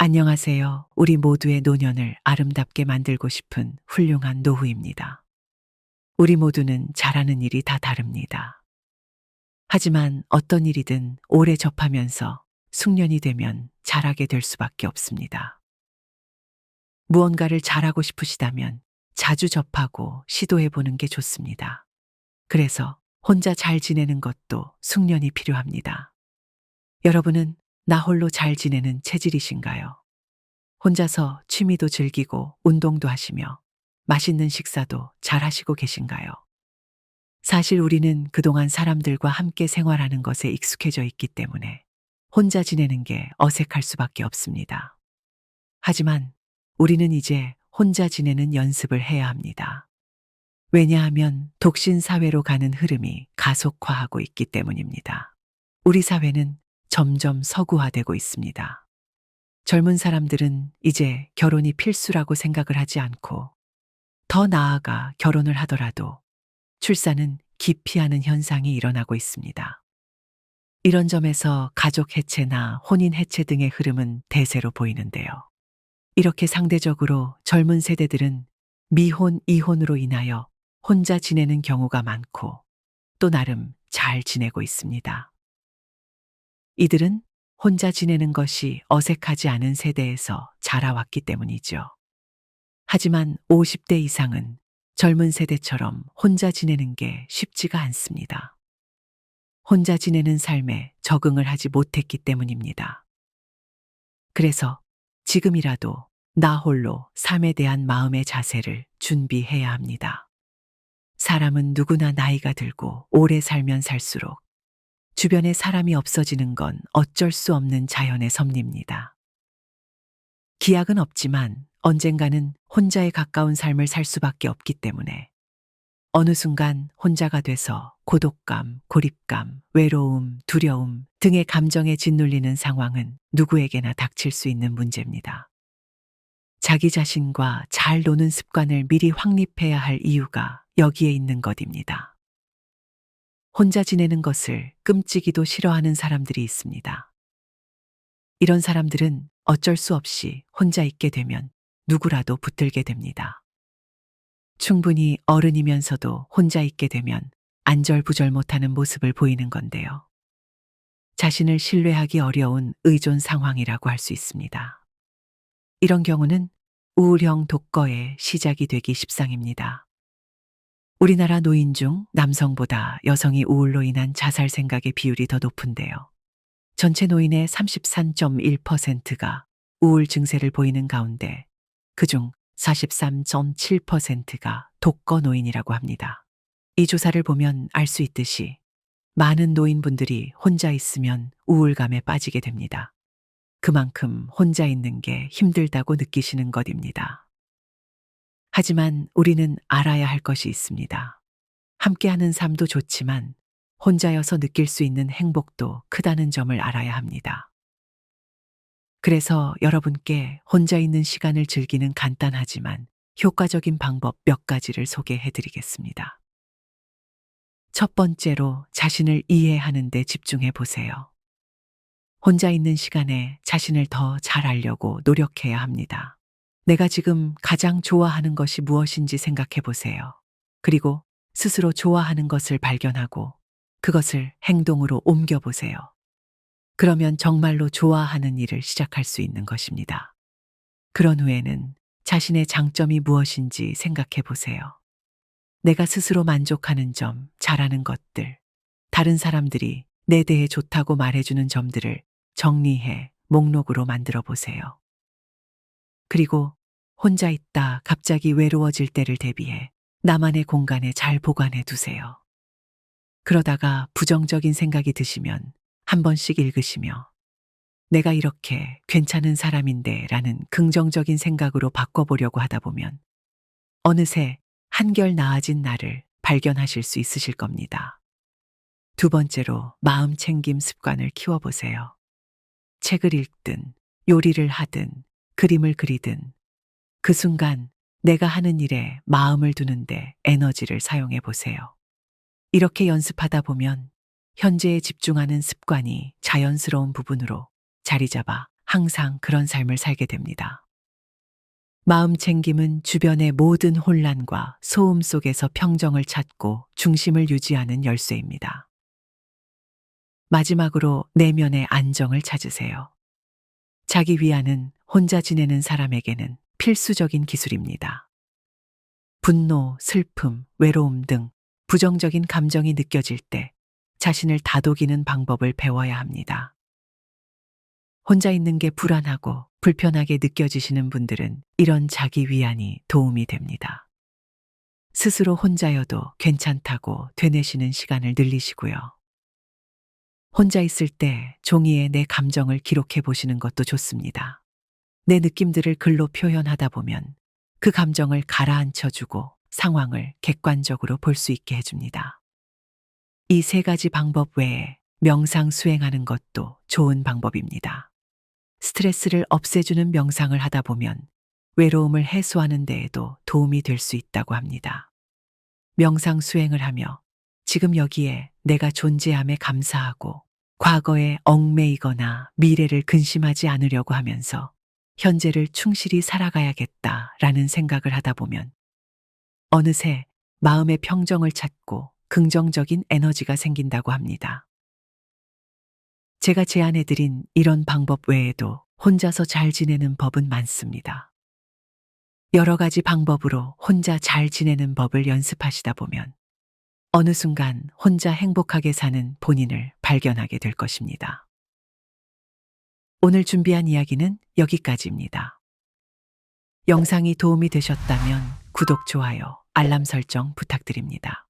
안녕하세요. 우리 모두의 노년을 아름답게 만들고 싶은 훌륭한 노후입니다. 우리 모두는 잘하는 일이 다 다릅니다. 하지만 어떤 일이든 오래 접하면서 숙련이 되면 잘하게 될 수밖에 없습니다. 무언가를 잘하고 싶으시다면 자주 접하고 시도해 보는 게 좋습니다. 그래서 혼자 잘 지내는 것도 숙련이 필요합니다. 여러분은 나 홀로 잘 지내는 체질이신가요? 혼자서 취미도 즐기고 운동도 하시며 맛있는 식사도 잘 하시고 계신가요? 사실 우리는 그동안 사람들과 함께 생활하는 것에 익숙해져 있기 때문에 혼자 지내는 게 어색할 수밖에 없습니다. 하지만 우리는 이제 혼자 지내는 연습을 해야 합니다. 왜냐하면 독신 사회로 가는 흐름이 가속화하고 있기 때문입니다. 우리 사회는 점점 서구화되고 있습니다. 젊은 사람들은 이제 결혼이 필수라고 생각을 하지 않고 더 나아가 결혼을 하더라도 출산은 기피하는 현상이 일어나고 있습니다. 이런 점에서 가족 해체나 혼인 해체 등의 흐름은 대세로 보이는데요. 이렇게 상대적으로 젊은 세대들은 미혼, 이혼으로 인하여 혼자 지내는 경우가 많고 또 나름 잘 지내고 있습니다. 이들은 혼자 지내는 것이 어색하지 않은 세대에서 자라왔기 때문이죠. 하지만 50대 이상은 젊은 세대처럼 혼자 지내는 게 쉽지가 않습니다. 혼자 지내는 삶에 적응을 하지 못했기 때문입니다. 그래서 지금이라도 나 홀로 삶에 대한 마음의 자세를 준비해야 합니다. 사람은 누구나 나이가 들고 오래 살면 살수록 주변에 사람이 없어지는 건 어쩔 수 없는 자연의 섭리입니다. 기약은 없지만 언젠가는 혼자에 가까운 삶을 살 수밖에 없기 때문에 어느 순간 혼자가 돼서 고독감, 고립감, 외로움, 두려움 등의 감정에 짓눌리는 상황은 누구에게나 닥칠 수 있는 문제입니다. 자기 자신과 잘 노는 습관을 미리 확립해야 할 이유가 여기에 있는 것입니다. 혼자 지내는 것을 끔찍이도 싫어하는 사람들이 있습니다. 이런 사람들은 어쩔 수 없이 혼자 있게 되면 누구라도 붙들게 됩니다. 충분히 어른이면서도 혼자 있게 되면 안절부절 못하는 모습을 보이는 건데요. 자신을 신뢰하기 어려운 의존 상황이라고 할 수 있습니다. 이런 경우는 우울형 독거의 시작이 되기 십상입니다. 우리나라 노인 중 남성보다 여성이 우울로 인한 자살 생각의 비율이 더 높은데요. 전체 노인의 33.1%가 우울 증세를 보이는 가운데 그중 43.7%가 독거 노인이라고 합니다. 이 조사를 보면 알 수 있듯이 많은 노인분들이 혼자 있으면 우울감에 빠지게 됩니다. 그만큼 혼자 있는 게 힘들다고 느끼시는 것입니다. 하지만 우리는 알아야 할 것이 있습니다. 함께하는 삶도 좋지만 혼자여서 느낄 수 있는 행복도 크다는 점을 알아야 합니다. 그래서 여러분께 혼자 있는 시간을 즐기는 간단하지만 효과적인 방법 몇 가지를 소개해 드리겠습니다. 첫 번째로 자신을 이해하는 데 집중해 보세요. 혼자 있는 시간에 자신을 더 잘 알려고 노력해야 합니다. 내가 지금 가장 좋아하는 것이 무엇인지 생각해 보세요. 그리고 스스로 좋아하는 것을 발견하고 그것을 행동으로 옮겨 보세요. 그러면 정말로 좋아하는 일을 시작할 수 있는 것입니다. 그런 후에는 자신의 장점이 무엇인지 생각해 보세요. 내가 스스로 만족하는 점, 잘하는 것들, 다른 사람들이 내 대해 좋다고 말해주는 점들을 정리해 목록으로 만들어 보세요. 그리고 혼자 있다 갑자기 외로워질 때를 대비해 나만의 공간에 잘 보관해 두세요. 그러다가 부정적인 생각이 드시면 한 번씩 읽으시며 내가 이렇게 괜찮은 사람인데 라는 긍정적인 생각으로 바꿔보려고 하다 보면 어느새 한결 나아진 나를 발견하실 수 있으실 겁니다. 두 번째로 마음 챙김 습관을 키워보세요. 책을 읽든 요리를 하든 그림을 그리든 그 순간 내가 하는 일에 마음을 두는데 에너지를 사용해 보세요. 이렇게 연습하다 보면 현재에 집중하는 습관이 자연스러운 부분으로 자리 잡아 항상 그런 삶을 살게 됩니다. 마음 챙김은 주변의 모든 혼란과 소음 속에서 평정을 찾고 중심을 유지하는 열쇠입니다. 마지막으로 내면의 안정을 찾으세요. 자기 위안은 혼자 지내는 사람에게는 필수적인 기술입니다. 분노, 슬픔, 외로움 등 부정적인 감정이 느껴질 때 자신을 다독이는 방법을 배워야 합니다. 혼자 있는 게 불안하고 불편하게 느껴지시는 분들은 이런 자기 위안이 도움이 됩니다. 스스로 혼자여도 괜찮다고 되뇌시는 시간을 늘리시고요. 혼자 있을 때 종이에 내 감정을 기록해 보시는 것도 좋습니다. 내 느낌들을 글로 표현하다 보면 그 감정을 가라앉혀주고 상황을 객관적으로 볼 수 있게 해줍니다. 이 세 가지 방법 외에 명상 수행하는 것도 좋은 방법입니다. 스트레스를 없애주는 명상을 하다 보면 외로움을 해소하는 데에도 도움이 될 수 있다고 합니다. 명상 수행을 하며 지금 여기에 내가 존재함에 감사하고 과거에 얽매이거나 미래를 근심하지 않으려고 하면서 현재를 충실히 살아가야겠다라는 생각을 하다 보면 어느새 마음의 평정을 찾고 긍정적인 에너지가 생긴다고 합니다. 제가 제안해드린 이런 방법 외에도 혼자서 잘 지내는 법은 많습니다. 여러 가지 방법으로 혼자 잘 지내는 법을 연습하시다 보면 어느 순간 혼자 행복하게 사는 본인을 발견하게 될 것입니다. 오늘 준비한 이야기는 여기까지입니다. 영상이 도움이 되셨다면 구독, 좋아요, 알람 설정 부탁드립니다.